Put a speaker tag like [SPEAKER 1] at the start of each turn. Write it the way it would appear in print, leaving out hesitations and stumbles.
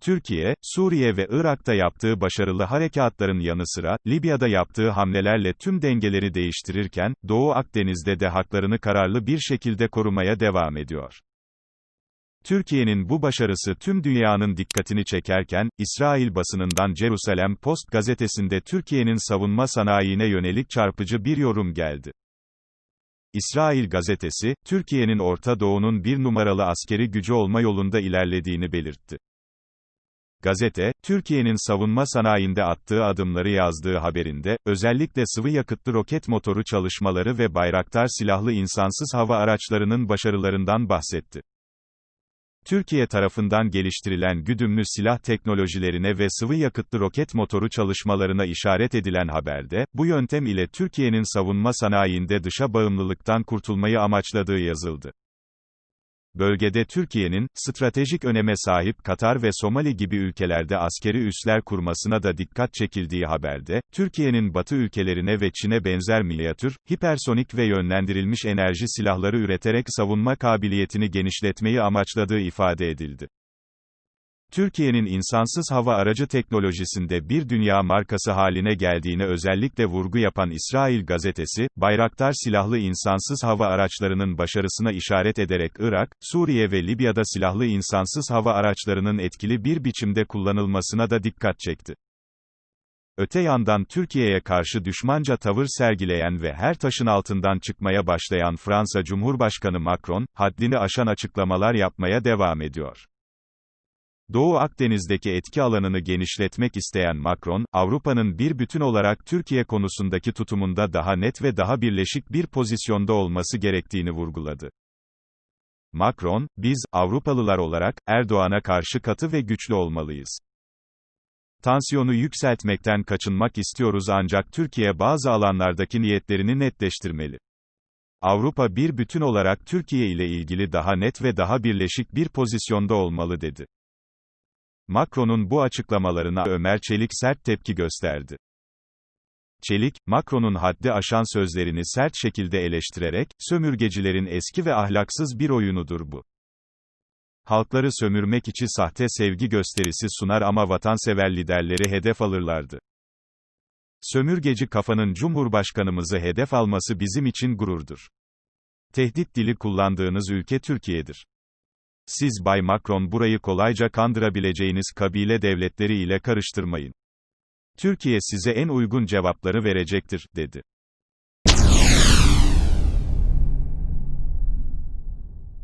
[SPEAKER 1] Türkiye, Suriye ve Irak'ta yaptığı başarılı harekatların yanı sıra, Libya'da yaptığı hamlelerle tüm dengeleri değiştirirken, Doğu Akdeniz'de de haklarını kararlı bir şekilde korumaya devam ediyor. Türkiye'nin bu başarısı tüm dünyanın dikkatini çekerken, İsrail basınından Jerusalem Post gazetesinde Türkiye'nin savunma sanayine yönelik çarpıcı bir yorum geldi. İsrail gazetesi, Türkiye'nin Orta Doğu'nun bir numaralı askeri gücü olma yolunda ilerlediğini belirtti. Gazete, Türkiye'nin savunma sanayinde attığı adımları yazdığı haberinde, özellikle sıvı yakıtlı roket motoru çalışmaları ve Bayraktar silahlı insansız hava araçlarının başarılarından bahsetti. Türkiye tarafından geliştirilen güdümlü silah teknolojilerine ve sıvı yakıtlı roket motoru çalışmalarına işaret edilen haberde, bu yöntem ile Türkiye'nin savunma sanayinde dışa bağımlılıktan kurtulmayı amaçladığı yazıldı. Bölgede Türkiye'nin, stratejik öneme sahip Katar ve Somali gibi ülkelerde askeri üsler kurmasına da dikkat çekildiği haberde, Türkiye'nin Batı ülkelerine ve Çin'e benzer minyatür, hipersonik ve yönlendirilmiş enerji silahları üreterek savunma kabiliyetini genişletmeyi amaçladığı ifade edildi. Türkiye'nin insansız hava aracı teknolojisinde bir dünya markası haline geldiğine özellikle vurgu yapan İsrail gazetesi, Bayraktar silahlı insansız hava araçlarının başarısına işaret ederek Irak, Suriye ve Libya'da silahlı insansız hava araçlarının etkili bir biçimde kullanılmasına da dikkat çekti. Öte yandan Türkiye'ye karşı düşmanca tavır sergileyen ve her taşın altından çıkmaya başlayan Fransa Cumhurbaşkanı Macron, haddini aşan açıklamalar yapmaya devam ediyor. Doğu Akdeniz'deki etki alanını genişletmek isteyen Macron, Avrupa'nın bir bütün olarak Türkiye konusundaki tutumunda daha net ve daha birleşik bir pozisyonda olması gerektiğini vurguladı. Macron, biz, Avrupalılar olarak, Erdoğan'a karşı katı ve güçlü olmalıyız. Tansiyonu yükseltmekten kaçınmak istiyoruz ancak Türkiye bazı alanlardaki niyetlerini netleştirmeli. Avrupa bir bütün olarak Türkiye ile ilgili daha net ve daha birleşik bir pozisyonda olmalı dedi. Macron'un bu açıklamalarına Ömer Çelik sert tepki gösterdi. Çelik, Macron'un haddi aşan sözlerini sert şekilde eleştirerek, sömürgecilerin eski ve ahlaksız bir oyunudur bu. Halkları sömürmek için sahte sevgi gösterisi sunar ama vatansever liderleri hedef alırlardı. Sömürgeci kafanın Cumhurbaşkanımızı hedef alması bizim için gururdur. Tehdit dili kullandığınız ülke Türkiye'dir. Siz Bay Macron burayı kolayca kandırabileceğiniz kabile devletleri ile karıştırmayın. Türkiye size en uygun cevapları verecektir, dedi.